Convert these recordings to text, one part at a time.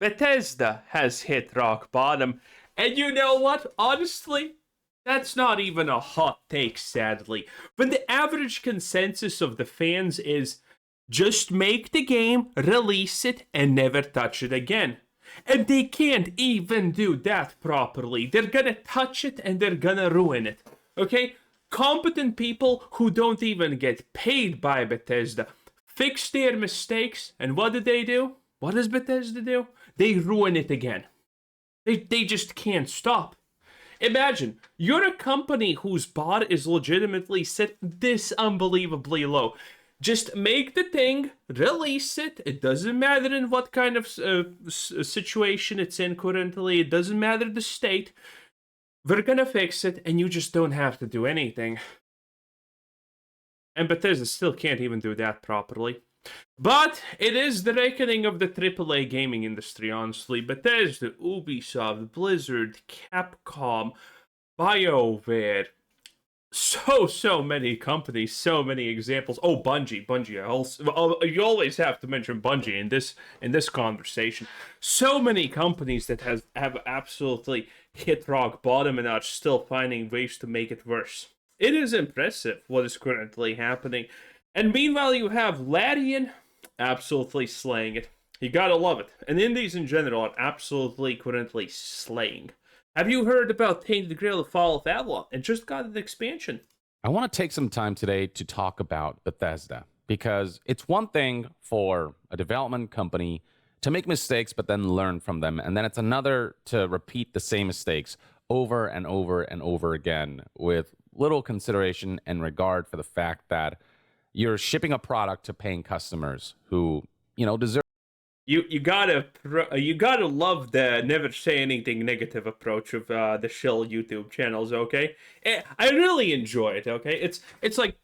Bethesda has hit rock bottom. And you know what? Honestly, that's not even a hot take, sadly. When the average consensus of the fans is just make the game, release it, and never touch it again. And they can't even do that properly. They're gonna touch it and they're gonna ruin it. Okay? Competent people who don't even get paid by Bethesda fix their mistakes, and what do? What does Bethesda do? They ruin it again. They just can't stop. Imagine, you're a company whose bar is legitimately set this unbelievably low. Just make the thing, release it. It doesn't matter in what kind of situation it's in currently. It doesn't matter the state. We're gonna fix it, and you just don't have to do anything. And Bethesda still can't even do that properly. But it is the reckoning of the AAA gaming industry, honestly. Bethesda, Ubisoft, Blizzard, Capcom, BioWare. So many companies, so many examples. Oh, Bungie. You always have to mention Bungie in this conversation. So many companies that have absolutely hit rock bottom and are still finding ways to make it worse. It is impressive what is currently happening. And meanwhile, you have Larian absolutely slaying it. You gotta love it. And indies in general are absolutely currently slaying. Have you heard about Tainted Grail: The Fall of Avalon? It just got an expansion. I want to take some time today to talk about Bethesda, because it's one thing for a development company to make mistakes but then learn from them, and then it's another to repeat the same mistakes over and over and over again with little consideration and regard for the fact that you're shipping a product to paying customers who, deserve. You gotta love the never say anything negative approach of the shill YouTube channels. Okay, I really enjoy it. Okay, it's like,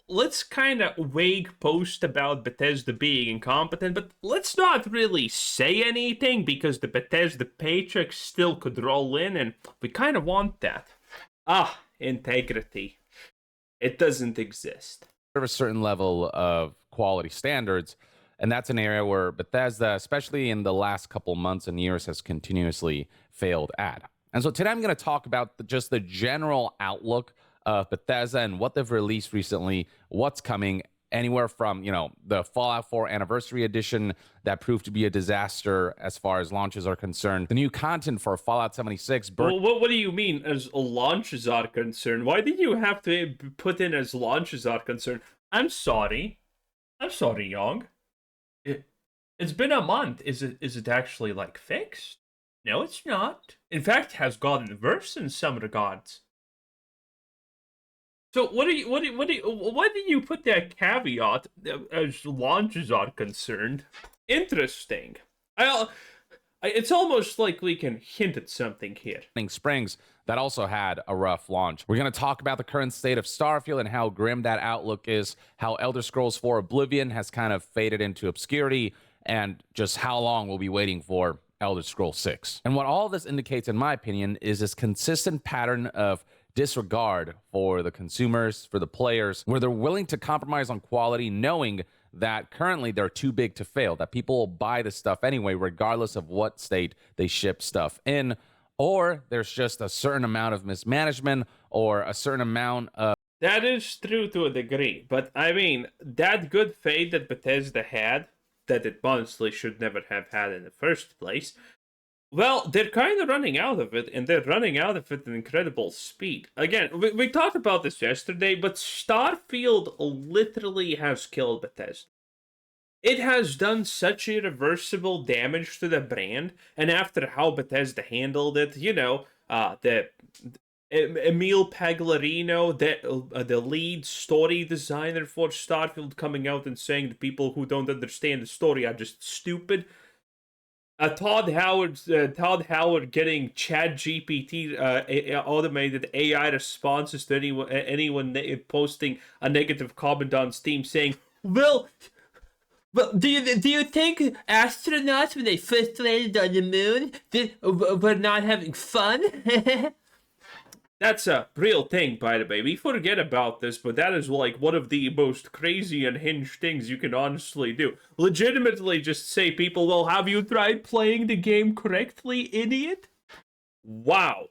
let's kind of vague post about Bethesda being incompetent, but let's not really say anything because the Bethesda paycheck still could roll in, and we kind of want that. Integrity. It doesn't exist. A certain level of quality standards, and that's an area where Bethesda, especially in the last couple months and years, has continuously failed at. And so today I'm going to talk about just the general outlook of Bethesda and what they've released recently, what's coming, anywhere from, the Fallout 4 Anniversary Edition that proved to be a disaster as far as launches are concerned, the new content for Fallout 76. What do you mean as launches are concerned? Why did you have to put in as launches are concerned? I'm sorry, Young. It's been a month. Is it actually fixed? No, it's not. In fact, it has gotten worse in some regards. So why did you put that caveat as launches are concerned? Interesting. It's almost like we can hint at something here. Springs that also had a rough launch. We're going to talk about the current state of Starfield and how grim that outlook is, how Elder Scrolls 4 Oblivion has kind of faded into obscurity, and just how long we'll be waiting for Elder Scrolls 6. And what all this indicates, in my opinion, is this consistent pattern of disregard for the consumers, for the players, where they're willing to compromise on quality, knowing that currently they're too big to fail, that people will buy the stuff anyway, regardless of what state they ship stuff in, or there's just a certain amount of mismanagement or a certain amount of... That is true to a degree, but I mean, that good faith that Bethesda had, that it honestly should never have had in the first place, well, they're kind of running out of it, and they're running out of it at incredible speed. Again, we talked about this yesterday, but Starfield literally has killed Bethesda. It has done such irreversible damage to the brand, and after how Bethesda handled it, the Emil Paglarino, the lead story designer for Starfield, coming out and saying the people who don't understand the story are just stupid. Todd Howard getting ChatGPT automated AI responses to anyone posting a negative comment on Steam, saying, "Well, do you think astronauts, when they first landed on the moon, were not having fun?" That's a real thing, by the way. We forget about this, but that is like one of the most crazy and hinged things you can honestly do. Legitimately just say people, well, have you tried playing the game correctly, idiot? Wow.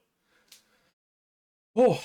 Oh,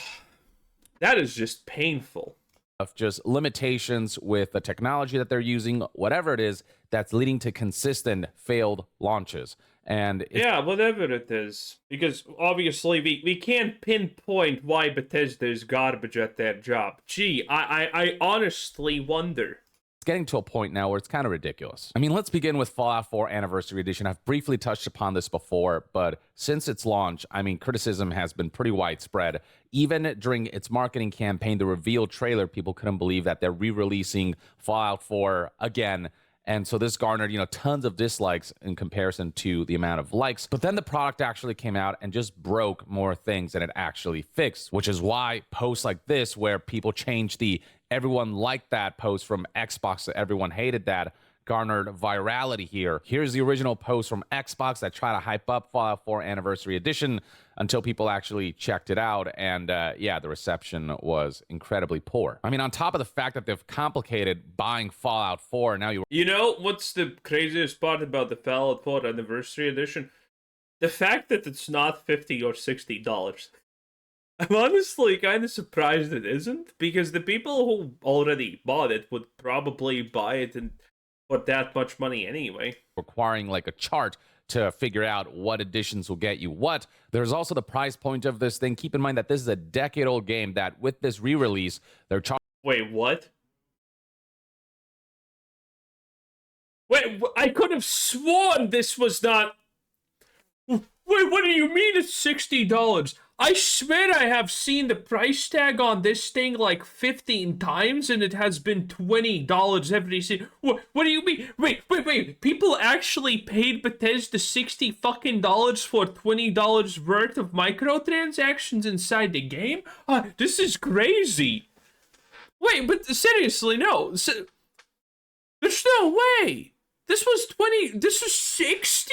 that is just painful. Of just limitations with the technology that they're using, whatever it is, that's leading to consistent failed launches. And yeah, whatever it is. Because obviously we can't pinpoint why Bethesda is garbage at their job. Gee, I honestly wonder. it's getting to a point now where it's kind of ridiculous. I mean, let's begin with Fallout 4 Anniversary Edition. I've briefly touched upon this before, but since its launch, I mean, criticism has been pretty widespread. Even during its marketing campaign, the reveal trailer, people couldn't believe that they're re-releasing Fallout 4 again. And so this garnered, tons of dislikes in comparison to the amount of likes. But then the product actually came out and just broke more things than it actually fixed, which is why posts like this, where people change the everyone liked that post from Xbox to everyone hated that, garnered virality here. Here's the original post from Xbox that tried to hype up Fallout 4 Anniversary Edition until people actually checked it out. And yeah, the reception was incredibly poor. I mean, on top of the fact that they've complicated buying Fallout 4, now You know what's the craziest part about the Fallout 4 Anniversary Edition? The fact that it's not $50 or $60. I'm honestly kind of surprised it isn't, because the people who already bought it would probably buy it and for that much money anyway. requiring like a chart to figure out what editions will get you what. There's also the price point of this thing. Keep in mind that this is a decade-old game that with this re-release, they're charging. Wait, what? Wait, I could have sworn this was not... Wait, what do you mean it's $60? I swear I have seen the price tag on this thing like 15 times and it has been $20 every single... What do you mean? Wait. People actually paid Bethesda $60 fucking dollars for $20 worth of microtransactions inside the game? This is crazy. Wait, but seriously, no. There's no way. This was 20... This was 60?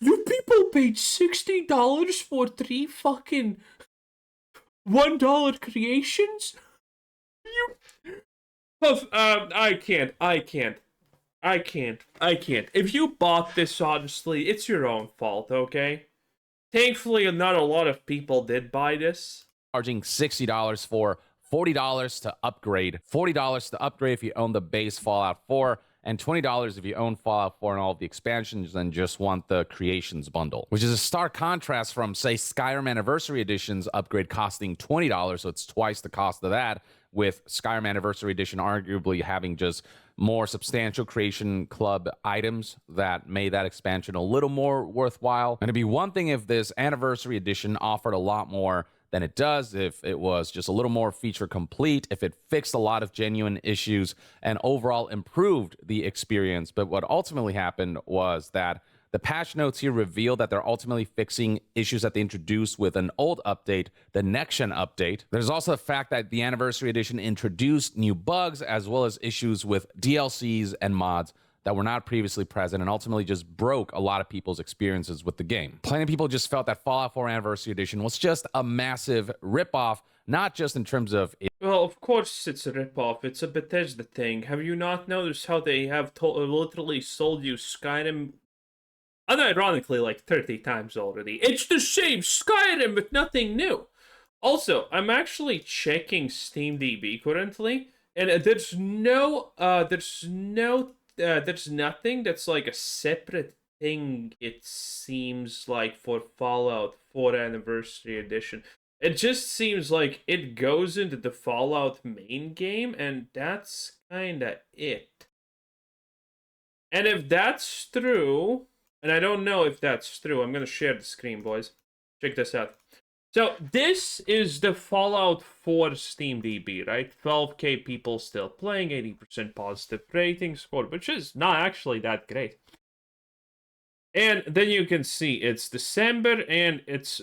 You people paid $60 for 3 fucking $1 creations? I can't. If you bought this, honestly, it's your own fault, okay? Thankfully, not a lot of people did buy this. Charging $60 for $40 to upgrade. $40 to upgrade if you own the base Fallout 4. And $20 if you own Fallout 4 and all of the expansions and just want the Creations bundle, which is a stark contrast from, say, Skyrim Anniversary Edition's upgrade costing $20, so it's twice the cost of that, with Skyrim Anniversary Edition arguably having just more substantial Creation Club items that made that expansion a little more worthwhile. And it'd be one thing if this Anniversary Edition offered a lot more than it does, if it was just a little more feature complete, if it fixed a lot of genuine issues and overall improved the experience. But what ultimately happened was that the patch notes here reveal that they're ultimately fixing issues that they introduced with an old update, the next-gen update. There's also the fact that the Anniversary Edition introduced new bugs as well as issues with DLCs and mods that were not previously present and ultimately just broke a lot of people's experiences with the game. Plenty of people just felt that Fallout 4 Anniversary Edition was just a massive ripoff, not just in terms of... Well, of course it's a ripoff. It's a Bethesda thing. Have you not noticed how they have literally sold you Skyrim, unironically, like 30 times already? It's the same Skyrim, but nothing new. Also, I'm actually checking SteamDB currently, and there's nothing that's like a separate thing, it seems like, for Fallout 4 Anniversary Edition. It just seems like it goes into the Fallout main game, and that's kinda it. And if that's true, and I don't know if that's true, I'm gonna share the screen, boys. Check this out. So this is the Fallout 4 SteamDB, right? 12k people still playing, 80% positive rating score, which is not actually that great. And then you can see it's December, and it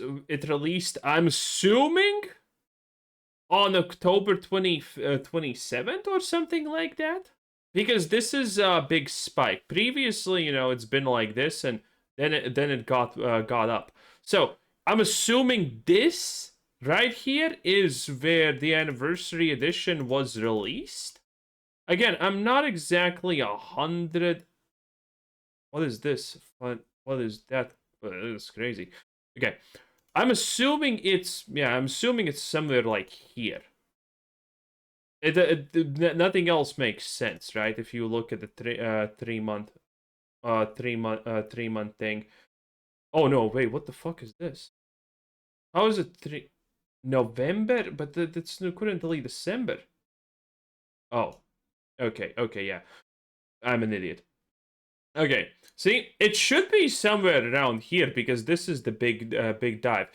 released, I'm assuming, on October 27th or something like that. Because this is a big spike. Previously, it's been like this, and then it got up. So I'm assuming this right here is where the anniversary edition was released. Again, I'm not exactly 100. What is this? What is that? This is crazy. Okay, I'm assuming it's I'm assuming it's somewhere like here. Nothing else makes sense, right? If you look at the 3 month 3 month thing. Oh no, wait, what the fuck is this? How is it November? But that's currently December. Oh, okay, yeah. I'm an idiot. Okay, see, it should be somewhere around here because this is the big dive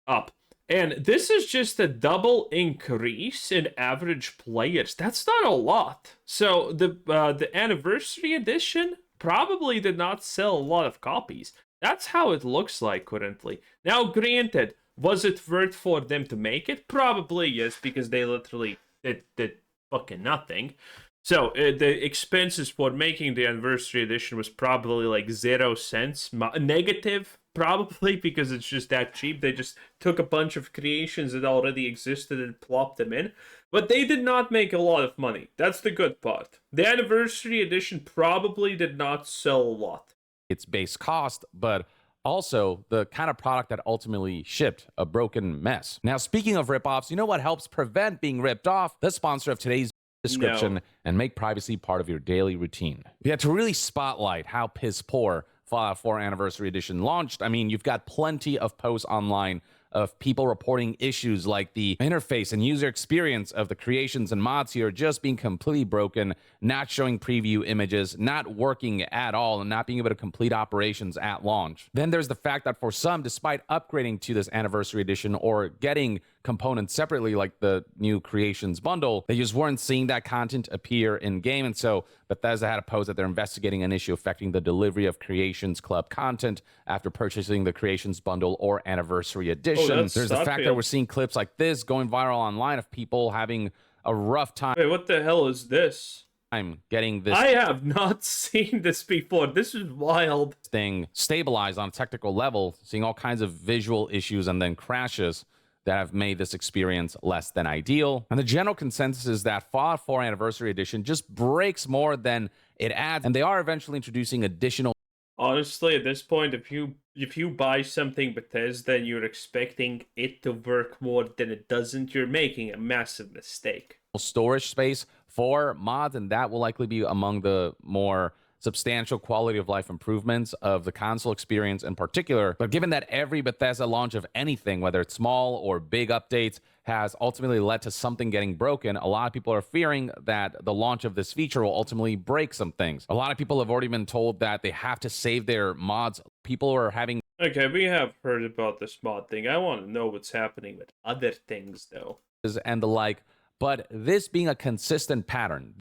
up. And this is just a double increase in average players. That's not a lot. So the anniversary edition probably did not sell a lot of copies. That's how it looks like currently. Now, granted, was it worth for them to make it? Probably yes, because they literally did fucking nothing. So the expenses for making the anniversary edition was probably like 0 cents negative, probably because it's just that cheap. They just took a bunch of creations that already existed and plopped them in. But they did not make a lot of money. That's the good part. The anniversary edition probably did not sell a lot. Its base cost, but also the kind of product that ultimately shipped, a broken mess. Now, speaking of ripoffs, you know what helps prevent being ripped off? The sponsor of today's description No. and make privacy part of your daily routine. Yeah, to really spotlight how piss poor Fallout 4 Anniversary Edition launched, I mean, you've got plenty of posts online of people reporting issues like the interface and user experience of the creations and mods here just being completely broken, not showing preview images, not working at all, and not being able to complete operations at launch. Then there's the fact that for some, despite upgrading to this Anniversary Edition or getting components separately like the new creations bundle, they just weren't seeing that content appear in game. And so Bethesda had a post that they're investigating an issue affecting the delivery of Creations Club content after purchasing the Creations bundle or Anniversary Edition. There's the fact that we're seeing clips like this going viral online of people having a rough time. Wait, what the hell is this? I'm getting this. I have not seen this before. This is wild. Thing stabilized on a technical level, seeing all kinds of visual issues and then crashes that have made this experience less than ideal. And the general consensus is that Fallout 4 Anniversary Edition just breaks more than it adds, and they are eventually introducing additional. Honestly, at this point, if you buy something Bethesda and you're expecting it to work more than it doesn't, you're making a massive mistake. Storage space for mods, and that will likely be among the more substantial quality of life improvements of the console experience in particular. But given that every Bethesda launch of anything, whether it's small or big updates, has ultimately led to something getting broken, a lot of people are fearing that the launch of this feature will ultimately break some things. A lot of people have already been told that they have to save their mods. People are having. Okay, we have heard about this mod thing. I want to know what's happening with other things, though. And the like, but this being a consistent pattern,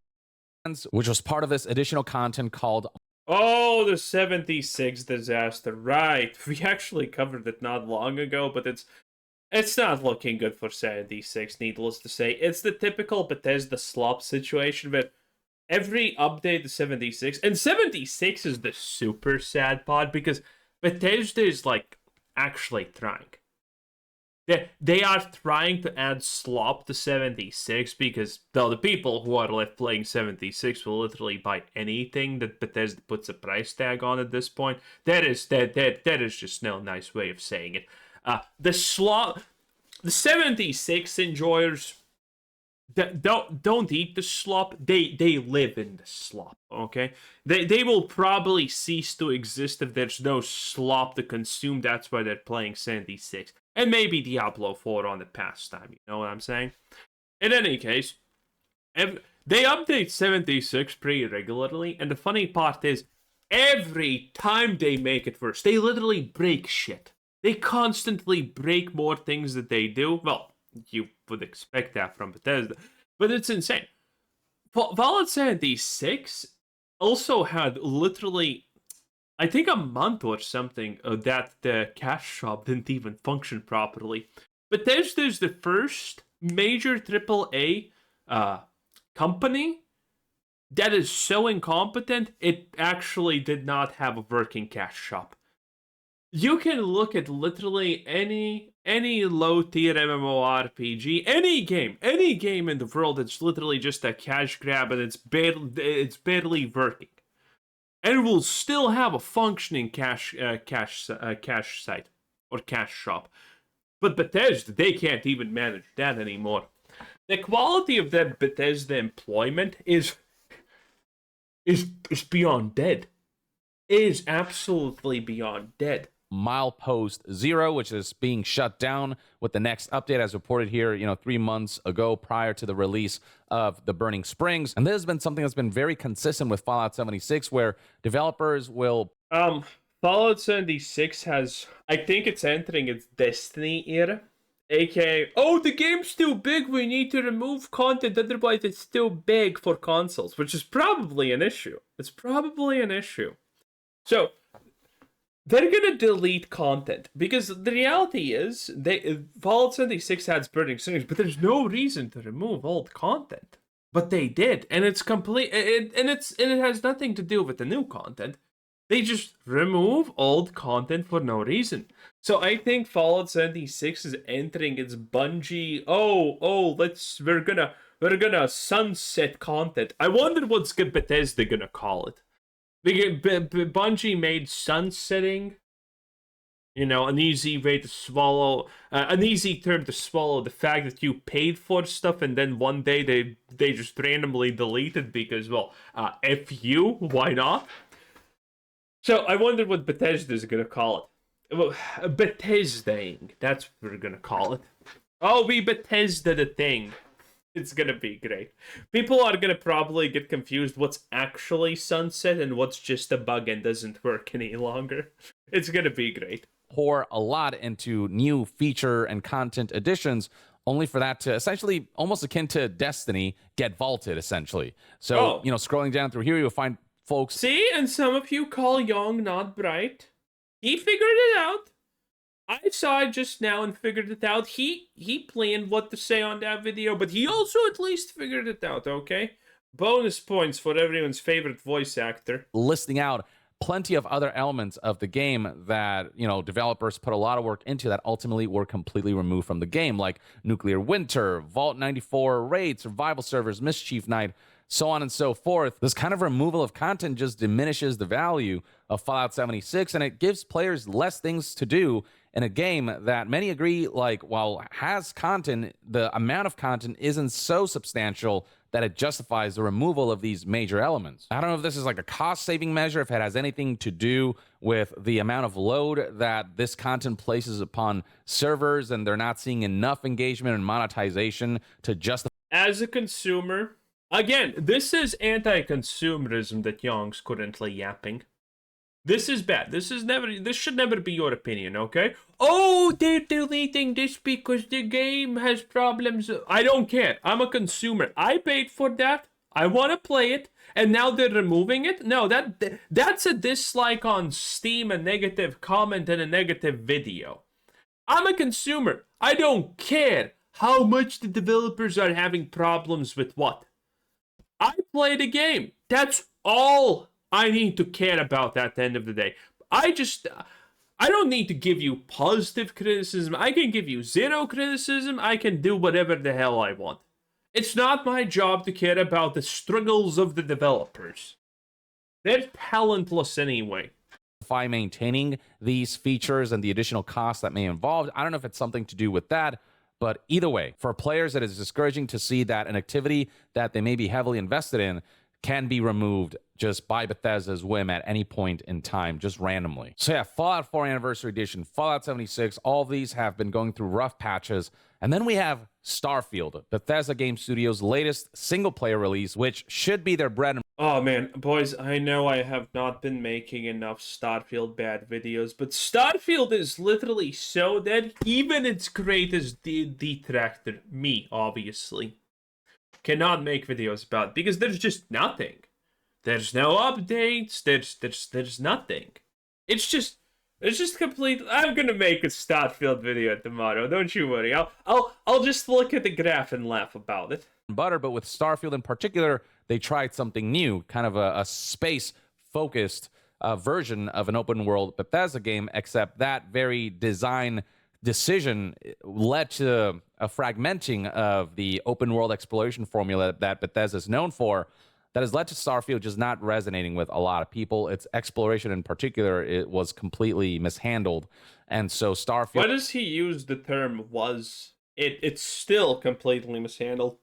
which was part of this additional content called Oh, the 76 disaster. Right. We actually covered it not long ago, but it's not looking good for 76, needless to say. It's the typical Bethesda slop situation where every update to 76, and 76 is the super sad part because Bethesda is like actually trying. They are trying to add slop to 76 because the people who are left playing 76 will literally buy anything that Bethesda puts a price tag on at this point. That is just no nice way of saying it. The 76 enjoyers don't eat the slop. They live in the slop. Okay, they will probably cease to exist if there's no slop to consume. That's why they're playing 76 and maybe Diablo 4 on the pastime. You know what I'm saying? In any case, they update 76 pretty regularly, and the funny part is, every time they make it worse, they literally break shit. They constantly break more things that they do. Well, you would expect that from Bethesda, but it's insane. Fallout 76 also had literally, I think, a month or something that the cash shop didn't even function properly. Bethesda is the first major AAA company that is so incompetent it actually did not have a working cash shop. You can look at literally any any low tier MMORPG, any game in the world that's literally just a cash grab and it's barely working, and will still have a functioning cash site or cash shop. But Bethesda, they can't even manage that anymore. The quality of that Bethesda employment is beyond dead. It is absolutely beyond dead. Milepost Zero, which is being shut down with the next update, as reported here, 3 months ago prior to the release of the Burning Springs. And this has been something that's been very consistent with Fallout 76, where developers will... Fallout 76 has, I think it's entering its Destiny era. AKA, oh, the game's too big, we need to remove content, otherwise it's too big for consoles, which is probably an issue. It's probably an issue. So, they're gonna delete content, because the reality is, Fallout 76 has Burning Springs, but there's no reason to remove old content. But they did, and it's complete, and it has nothing to do with the new content. They just remove old content for no reason. So I think Fallout 76 is entering its Bungie. We're gonna sunset content. I wonder what's Bethesda gonna call it. Because Bungie made sunsetting, an easy way to swallow, an easy term to swallow the fact that you paid for stuff and then one day they just randomly delete it because, F you, why not? So I wonder what Bethesda is gonna call it. Well, Bethesdaing. That's what we're gonna call it. Oh, we Bethesda the thing. It's gonna be great. People are gonna probably get confused what's actually sunset and what's just a bug and doesn't work any longer. It's gonna be great. Pour a lot into new feature and content additions, only for that to essentially, almost akin to Destiny, get vaulted, essentially. So, scrolling down through here, you'll find folks. See, and some of you call Young not bright. He figured it out. I saw it just now and figured it out. He planned what to say on that video, but he also at least figured it out, okay? Bonus points for everyone's favorite voice actor. Listing out plenty of other elements of the game that, developers put a lot of work into that ultimately were completely removed from the game, like Nuclear Winter, Vault 94 Raid, Survival Servers, Mischief Night, so on and so forth. This kind of removal of content just diminishes the value of Fallout 76, and it gives players less things to do in a game that many agree, while has content, the amount of content isn't so substantial that it justifies the removal of these major elements. I don't know if this is like a cost-saving measure, if it has anything to do with the amount of load that this content places upon servers, and they're not seeing enough engagement and monetization to justify. As a consumer, again, this is anti-consumerism that Young's currently yapping. This is bad. This should never be your opinion, okay? Oh, they're deleting this because the game has problems. I don't care. I'm a consumer. I paid for that. I want to play it. And now they're removing it? No, that's a dislike on Steam, a negative comment, and a negative video. I'm a consumer. I don't care how much the developers are having problems with what. I play the game. That's all I need to care about at the end of the day. I don't need to give you positive criticism. I can give you zero criticism. I can do whatever the hell I want. It's not my job to care about the struggles of the developers. They're talentless anyway. By maintaining these features and the additional costs that may involve, I don't know if it's something to do with that, but either way, for players, it is discouraging to see that an activity that they may be heavily invested in can be removed just by Bethesda's whim at any point in time, just randomly. So yeah, Fallout 4 Anniversary Edition, Fallout 76, all of these have been going through rough patches. And then we have Starfield, Bethesda Game Studios' latest single-player release, which should be their bread and... Oh man, boys, I know I have not been making enough Starfield bad videos, but Starfield is literally so dead, even its greatest detractor, me, obviously, cannot make videos about it, because there's just nothing. There's no updates, there's nothing. It's just complete. I'm gonna make a Starfield video tomorrow, don't you worry. I'll just look at the graph and laugh about it. But with Starfield in particular, they tried something new, kind of a space-focused version of an open-world Bethesda game, except that very design decision led to a fragmenting of the open world exploration formula that Bethesda is known for, that has led to Starfield just not resonating with a lot of people. Its exploration in particular, it was completely mishandled. And so Starfield. Why does he use the term was? It's still completely mishandled.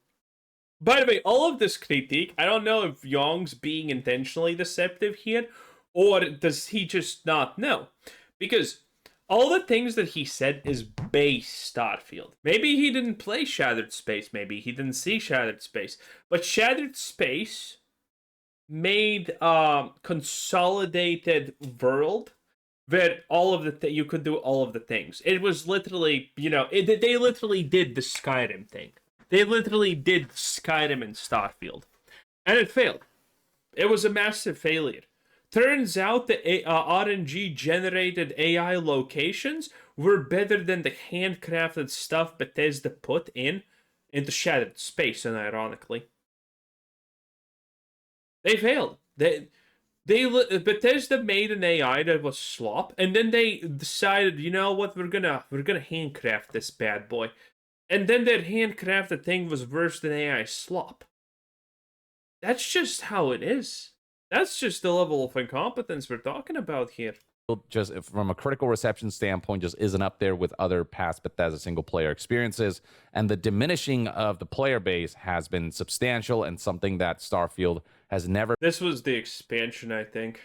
By the way, all of this critique, I don't know if Young's being intentionally deceptive here, or does he just not know? Because all the things that he said is base Starfield. Maybe he didn't play Shattered Space, maybe he didn't see Shattered Space, but Shattered Space made a consolidated world where all of the you could do all of the things. It was literally, they literally did the Skyrim thing. They literally did Skyrim and Starfield, and it failed. It was a massive failure. Turns out the RNG generated AI locations were better than the handcrafted stuff Bethesda put into Shattered Space, and ironically, they failed. Bethesda made an AI that was slop, and then they decided, you know what, we're gonna handcraft this bad boy, and then that handcrafted thing was worse than AI slop. That's just how it is. That's just the level of incompetence we're talking about here. Just from a critical reception standpoint, just isn't up there with other past Bethesda single player experiences, and the diminishing of the player base has been substantial and something that Starfield has never. This was the expansion, I think.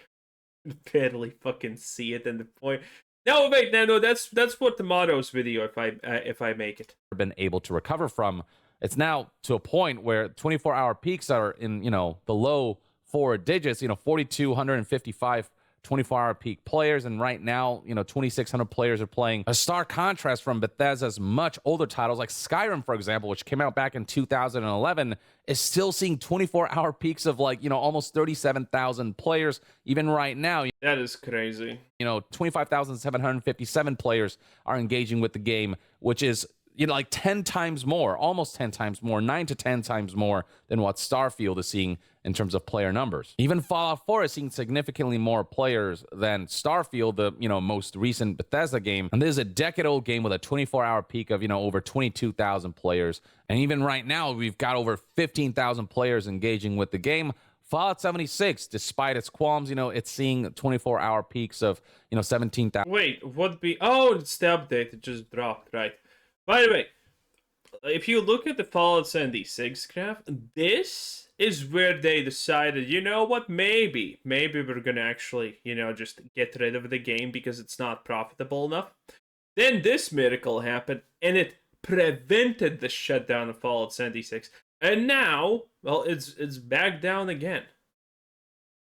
Barely fucking see it in the point. No, wait, no, that's for tomorrow's video if I make it. Been able to recover from. It's now to a point where 24-hour peaks are in the low 4 digits. 4,255 24-hour peak players, and right now 2,600 players are playing. A stark contrast from Bethesda's much older titles like Skyrim, for example, which came out back in 2011, is still seeing 24-hour peaks of almost 37,000 players even right now. That is crazy. 25,757 players are engaging with the game, which is like 10 times more, almost 10 times more, 9 to 10 times more than what Starfield is seeing in terms of player numbers. Even Fallout 4 is seeing significantly more players than Starfield, the most recent Bethesda game. And this is a decade-old game with a 24-hour peak of over 22,000 players. And even right now, we've got over 15,000 players engaging with the game. Fallout 76, despite its qualms, it's seeing 24-hour peaks of 17,000. Wait, it's the update. It just dropped, right? By the way, if you look at the Fallout 76 graph, this is where they decided, you know what, maybe we're gonna actually, just get rid of the game because it's not profitable enough. Then this miracle happened, and it prevented the shutdown of Fallout 76. And now, well, it's back down again.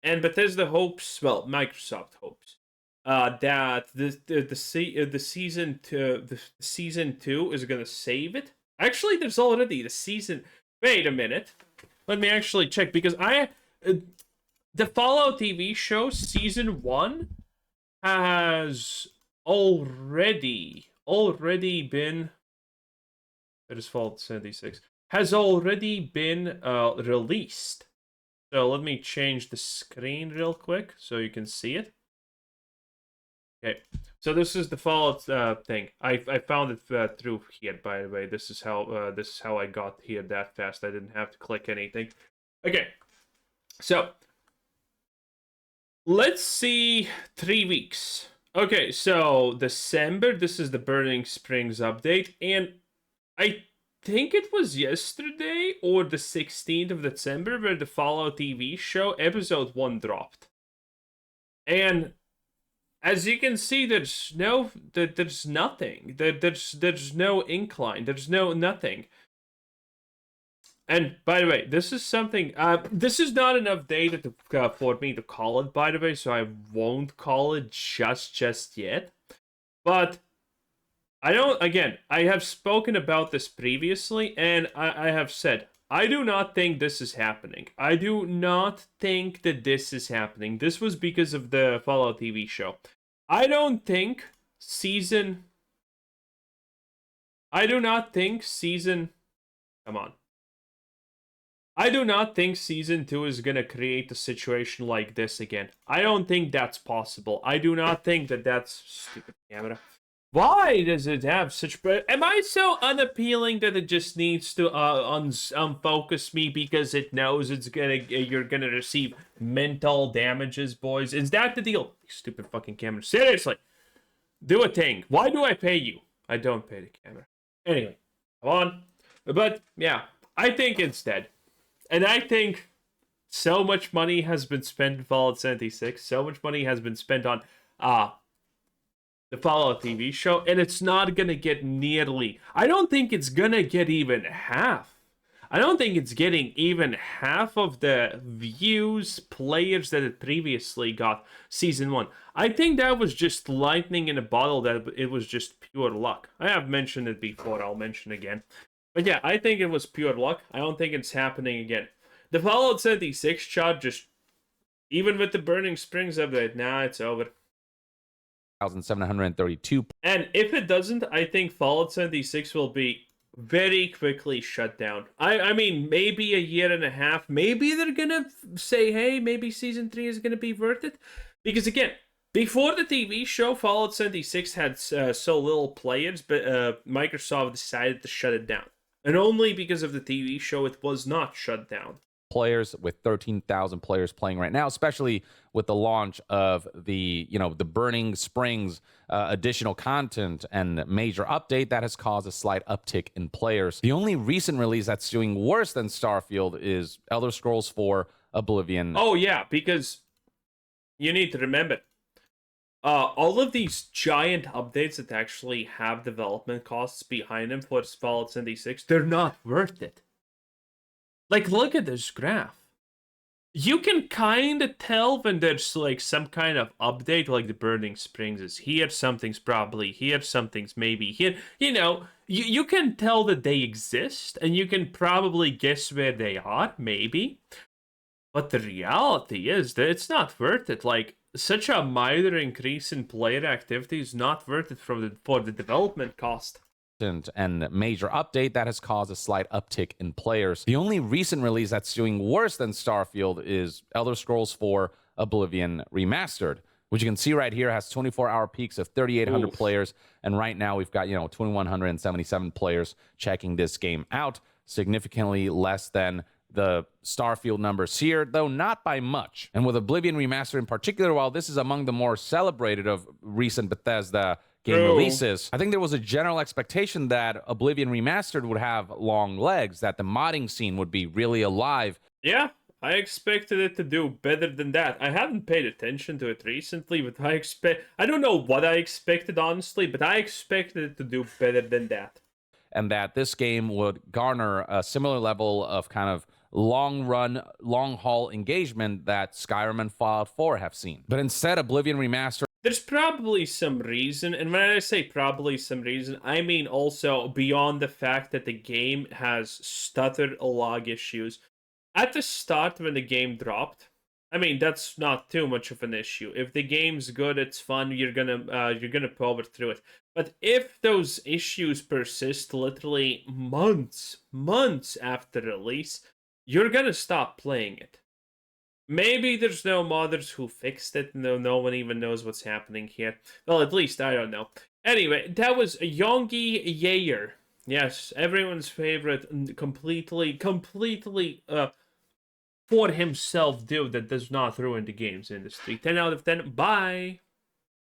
And Bethesda hopes, well, Microsoft hopes, that the season 2 is gonna save it. Actually, there's already the season. Wait a minute, let me actually check, because the Fallout TV show season 1 has already been. That is Fallout 76 has already been released. So let me change the screen real quick so you can see it. Okay, so this is the Fallout thing. I found it through here, by the way. This is how I got here that fast. I didn't have to click anything. Okay, so let's see 3 weeks. Okay, so December. This is the Burning Springs update, and I think it was yesterday or the 16th of December where the Fallout TV show episode 1 dropped, and as you can see, there's nothing. There's no incline. There's nothing. And by the way, this is something. This is not enough data for me to call it. By the way, so I won't call it just yet. But I don't. Again, I have spoken about this previously, and I have said I do not think this is happening. I do not think that this is happening. This was because of the Fallout TV show. I don't think season... I do not think season... Come on. I do not think season 2 is going to create a situation like this again. I don't think that's possible. I do not think that that's... Stupid camera. Why does it have such? Am I so unappealing that it just needs to unfocus me because it knows you're gonna receive mental damages, boys? Is that the deal? Stupid fucking camera. Seriously, do a thing. Why do I pay you? I don't pay the camera. Anyway, come on. But yeah, I think it's dead, and I think so much money has been spent in Fallout 76. So much money has been spent on the Fallout TV show, and it's not gonna get nearly. I don't think it's gonna get even half. I don't think it's getting even half of the views, players that it previously got season one. I think that was just lightning in a bottle, that it was just pure luck. I have mentioned it before, I'll mention again. But yeah, I think it was pure luck. I don't think it's happening again. The Fallout 76 shot just, even with the Burning Springs update, nah, it's over. 1,732. And if it doesn't, I think Fallout 76 will be very quickly shut down. I mean, maybe a year and a half. Maybe they're gonna say, hey, maybe season 3 is gonna be worth it. Because again, before the TV show, Fallout 76 had so little players, but Microsoft decided to shut it down. And only because of the TV show, it was not shut down. Players, with 13,000 players playing right now, especially with the launch of the Burning Springs additional content and major update that has caused a slight uptick in players. The only recent release that's doing worse than Starfield is Elder Scrolls 4 Oblivion. Oh yeah, because you need to remember, all of these giant updates that actually have development costs behind them for Fallout 76, they're not worth it. Like, look at this graph. You can kind of tell when there's like some kind of update, like the Burning Springs is here, something's probably here, something's maybe here. You can tell that they exist, and you can probably guess where they are, maybe. But the reality is that it's not worth it. Like, such a minor increase in player activity is not worth it for the development cost. And major update that has caused a slight uptick in players. The only recent release that's doing worse than Starfield is Elder Scrolls 4 Oblivion Remastered, which you can see right here has 24-hour peaks of 3,800 players, and right now we've got 2,177 players checking this game out, significantly less than the Starfield numbers here, though not by much. And with Oblivion Remastered in particular, while this is among the more celebrated of recent Bethesda game releases, I think there was a general expectation that Oblivion Remastered would have long legs, that the modding scene would be really alive. Yeah, I expected it to do better than that. I haven't paid attention to it recently, but I don't know what I expected, honestly, but I expected it to do better than that. And that this game would garner a similar level of kind of long-run, long-haul engagement that Skyrim and Fallout 4 have seen. But instead, Oblivion Remastered... There's probably some reason, and when I say probably some reason, I mean also beyond the fact that the game has stuttered log issues. At the start when the game dropped, I mean, that's not too much of an issue. If the game's good, it's fun, you're gonna power through it. But if those issues persist literally months after release, you're gonna stop playing it. Maybe there's no modders who fixed it. No one even knows what's happening here. Well, at least I don't know. Anyway, that was Yongi Yair. Yes, everyone's favorite, completely for himself dude that does not ruin the games industry. 10 out of 10. Bye.